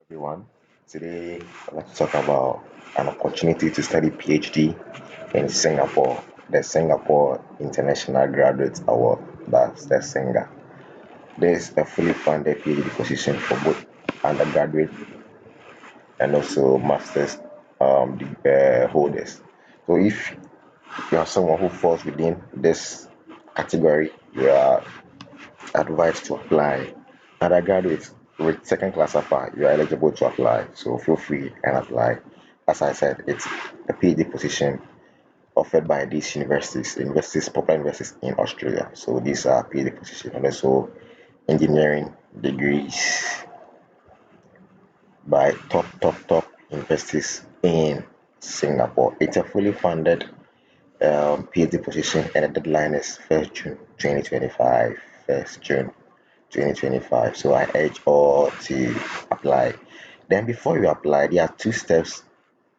Everyone. Today, I'd like to talk about an opportunity to study PhD in Singapore, the Singapore International Graduate Award. That's the SINGA. This is a fully funded PhD position for both undergraduate and also master's holders. So, if you are someone who falls within this category, you are advised to apply. Undergraduates with second class offer, you are eligible to apply. So feel free and apply. As I said, it's a PhD position offered by these universities, popular universities in Australia. So these are PhD positions and also engineering degrees by top universities in Singapore. It's a fully funded PhD position and the deadline is 1st June 2025. 1st June 2025. So I urge all to apply. Then before you apply, there are two steps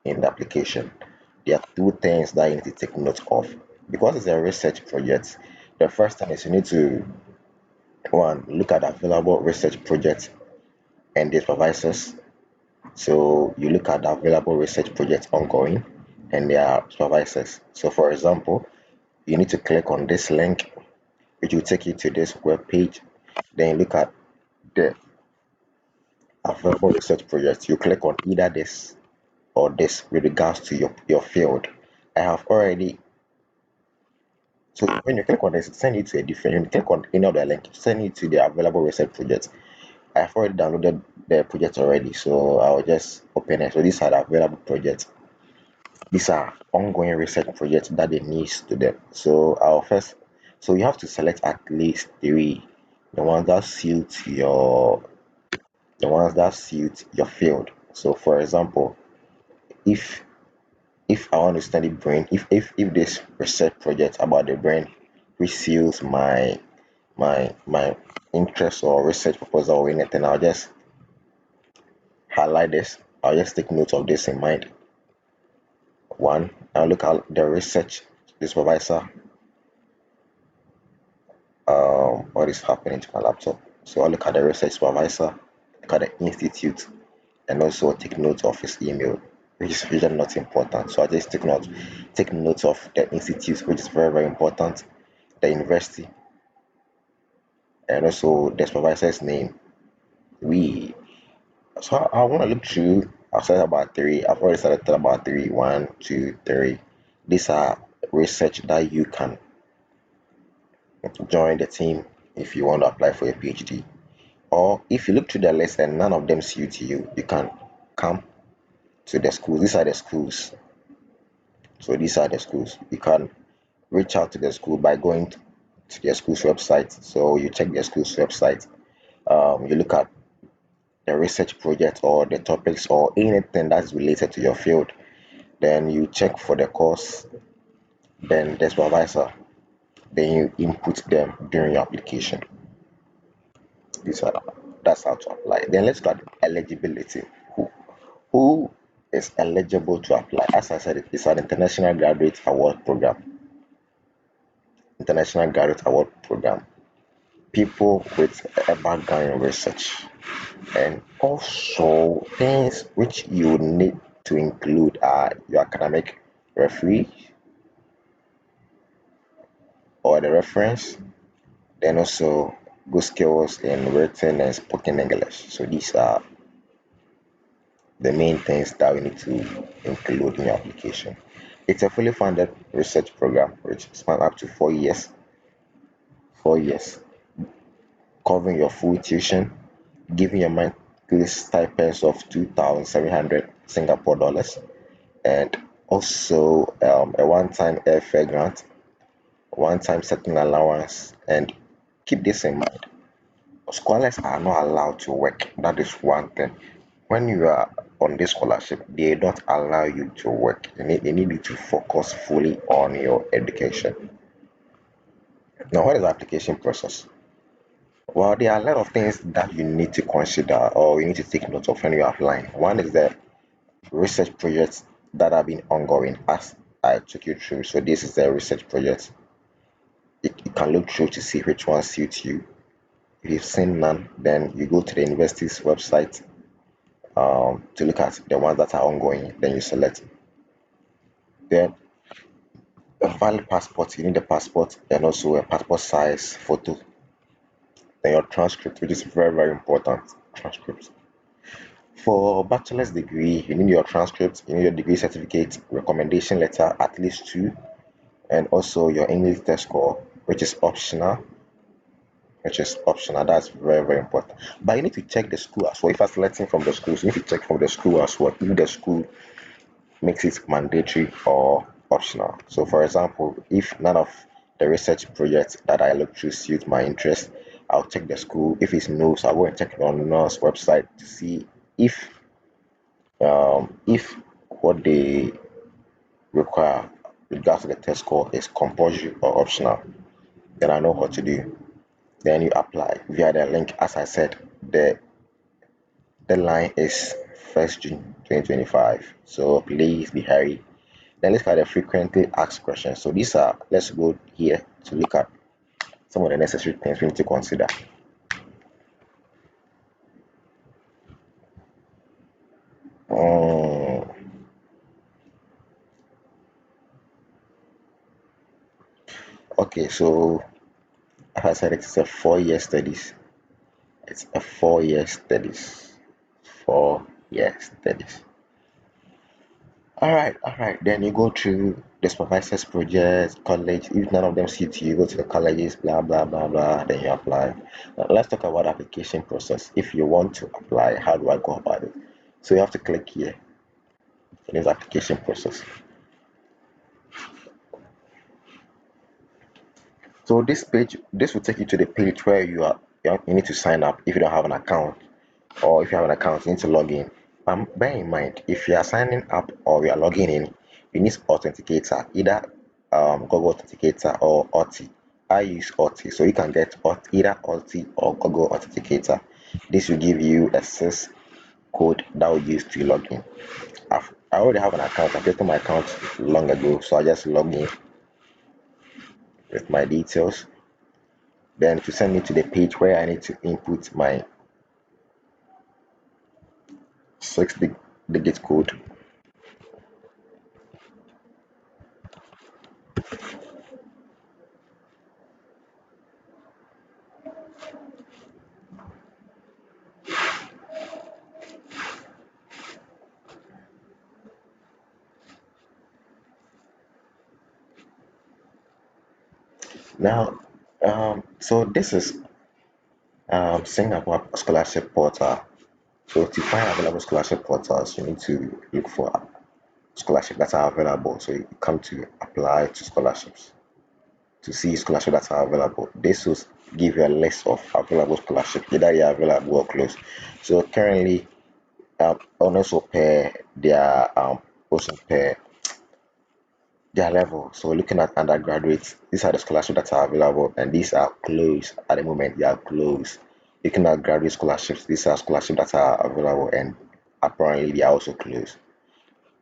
in the application. There are two things that you need to take note of. Because it's a research project, the first thing is you need to one look at available research projects and their supervisors. So you look at the available research projects ongoing and their supervisors. So for example, you need to click on this link, which will take you to this web page. Then you look at the available research projects. You click on either this or this with regards to your field. I have already, so when you click on this, it send you to a different, when you click on any of the link, it send you to the available research projects. I have already downloaded the project already, so I'll just open it. So these are the available projects. These are ongoing research projects that they need to them. So I'll first, so you have to select at least three, the ones that suit your field. So for example, if if I want to study brain, if this research project about the brain which suits my interest or research proposal or anything, I'll just highlight this. I'll just take note of this in mind. One, I'll look at the research the supervisor, what is happening to my laptop. So I'll look at the research supervisor, look at the institute, and also take note of his email, which is usually not important. So I just take note of the institute, which is very important, the university, and also the supervisor's name. We so I want to look through. I've said about three. I've already selected about three. One, two, three. These are research that you can join the team if you want to apply for a PhD. Or if you look through the list and none of them suit you, you can come to the schools. These are the schools. So these are the schools. You can reach out to the school by going to their school's website. So you check their school's website. You look at the research project or the topics or anything that's related to your field. Then you check for the course, then the supervisor, then you input them during your application. These are that's how to apply. Then let's look at eligibility. Who is eligible to apply? As I said, it's an international graduate award program. International graduate award program. People with a background in research. And also things which you need to include are your academic referee or the reference, then also good skills in written and spoken English. So these are the main things that we need to include in your application. It's a fully funded research program which spans up to 4 years, 4 years, covering your full tuition, giving your monthly stipends of 2,700 Singapore dollars, and also a one-time airfare grant, one-time setting allowance, and keep this in mind. Scholars are not allowed to work. That is one thing. When you are on this scholarship, they don't allow you to work. They need you to focus fully on your education. Now, what is the application process? Well, there are a lot of things that you need to consider or you need to take note of when you're applying. One is the research projects that have been ongoing, as I took you through. So this is the research project. You can look through to see which one suits you. If you've seen none, then you go to the university's website to look at the ones that are ongoing. Then you select. Then a valid passport. You need a passport and also a passport size photo. Then your transcript, which is very very important. Transcript. For bachelor's degree, you need your transcript, you need your degree certificate, recommendation letter, at least two, and also your English test score, which is optional. Which is optional. That's very, very important. But you need to check the school as well. If you're selecting from the schools, you need to check from the school as well. If the school makes it mandatory or optional. So, for example, if none of the research projects that I look through suit my interest, I'll check the school. If it's no, so I'll go and check it on the NOS website to see if what they require with regards to the test score is compulsory or optional. Then I know what to do. Then you apply via the link. As I said, the deadline is 1st June 2025. So please be hurry. Then let's look at the frequently asked questions. So these are, let's go here to look at some of the necessary things we need to consider. Um, okay, so as I said, it's a 4 year studies. It's a 4 year studies. 4 year studies. All right. Then you go through the supervisors projects, college. If none of them suit you, you go to the colleges, blah blah blah blah. Then you apply. Now, let's talk about application process. If you want to apply, how do I go about it? So you have to click here. It is application process. So this page, this will take you to the page where you need to sign up if you don't have an account, or if you have an account, you need to log in. Bear in mind, if you are signing up or you are logging in, you need authenticator, either Google Authenticator or OTI. I use OTI, so you can get either OTI or Google Authenticator. This will give you a SIS code that will use to log in. I already have an account. I created my account long ago, so I just log in with my details. Then to send me to the page where I need to input my 6 digit code. Now, so this is Singapore scholarship portal. So to find available scholarship portals, you need to look for scholarship that are available. So you come to apply to scholarships to see scholarship that are available. This will give you a list of available scholarship, either they are available or closed. So currently, also per their also per their level. So looking at undergraduates, these are the scholarships that are available, and these are closed at the moment. They are closed. Looking at graduate scholarships, these are scholarships that are available, and apparently they are also closed.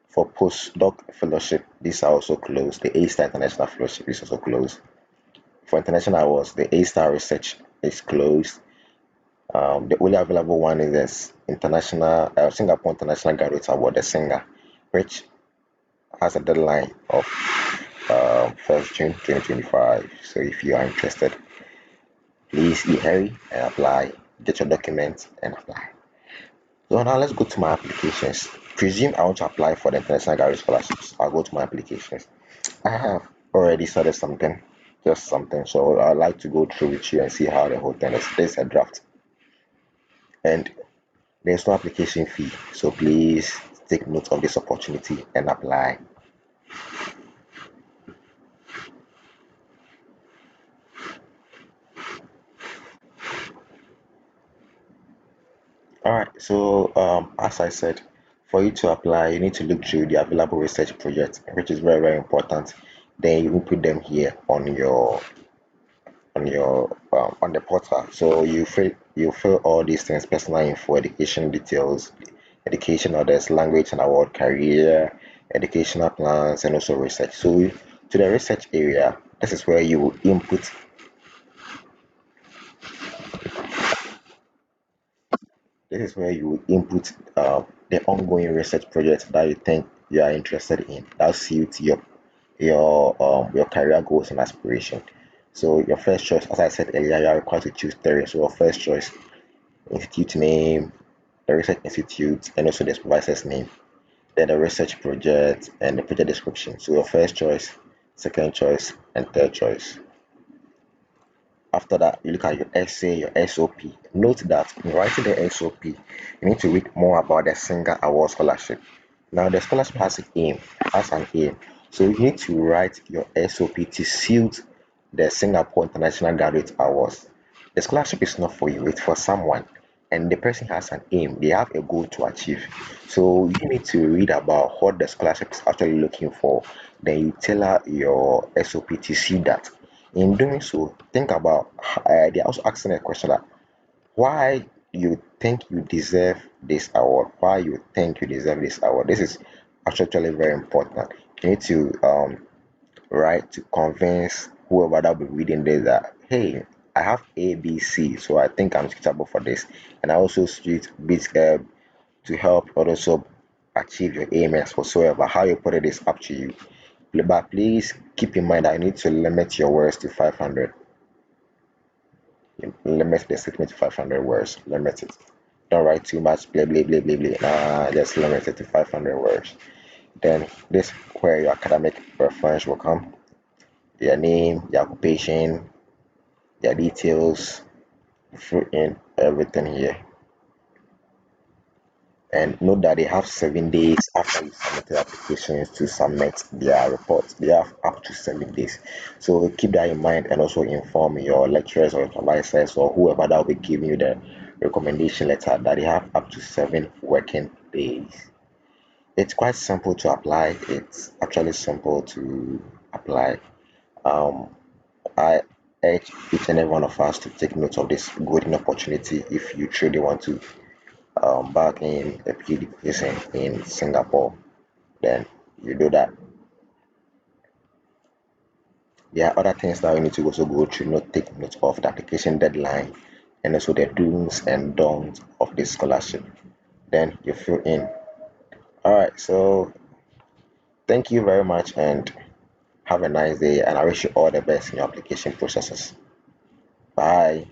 For postdoc fellowship, these are also closed. The A-Star International Fellowship is also closed. For international awards, the A-Star Research is closed. The only available one is this international Singapore International Graduate Award, the SINGA, which has a deadline of 1st June 2025. So if you are interested, please be hurry and apply. Get your documents and apply. So now let's go to my applications. Presume I want to apply for the International Gallery Scholarships. I'll go to my applications. I have already started something, just something. So I'd like to go through with you and see how the whole thing is. There's a draft, and there's no application fee. So please take note of this opportunity and apply. All right. So as I said, for you to apply, you need to look through the available research projects, which is very very important. Then you will put them here on the portal. So you fill all these things: personal info, education details, education orders, language and award, career, educational plans, and also research. So to the research area, this is where you will input This is where you input the ongoing research project that you think you are interested in that suits your career goals and aspiration. So your first choice, as I said earlier, you are required to choose three. So your first choice, institute name, the research institute, and also the supervisor's name. Then the research project and the project description. So your first choice, second choice, and third choice. After that, you look at your essay, your SOP. Note that in writing the SOP, you need to read more about the SINGA Award Scholarship. Now, the scholarship has an aim. So you need to write your SOP to suit the Singapore International Graduate Awards. The scholarship is not for you, it's for someone. And the person has an aim, they have a goal to achieve. So you need to read about what the scholarship is actually looking for. Then you tailor your SOP to suit that. In doing so, think about they're also asking a question that why you think you deserve this award, why you think you deserve this award. This is actually very important. You need to write to convince whoever that will be reading this that hey, I have ABC, so I think I'm suitable for this, and I also suit bit to help also achieve your aim as whatsoever. How you put it is up to you. But please keep in mind that you need to limit your words to 500. Limit the statement to 500 words. Limit it. Don't write too much. Blah blah blah blah blah. Nah, just limit it to 500 words. Then this where your academic reference will come. Your name, your occupation, your details, fill in everything here. And note that they have 7 days after you submit the applications to submit their reports. They have up to 7 days. So keep that in mind and also inform your lecturers or advisors or whoever that will be giving you the recommendation letter that they have up to 7 working days. It's quite simple to apply. It's actually simple to apply. Um, I urge each and every one of us to take note of this golden opportunity if you truly want to back in a PhD position in Singapore, then you do that. There are other things that you need to also go through, not take note of the application deadline and also the do's and don'ts of this scholarship. Then you fill in. All right, so thank you very much and have a nice day, and I wish you all the best in your application processes. Bye.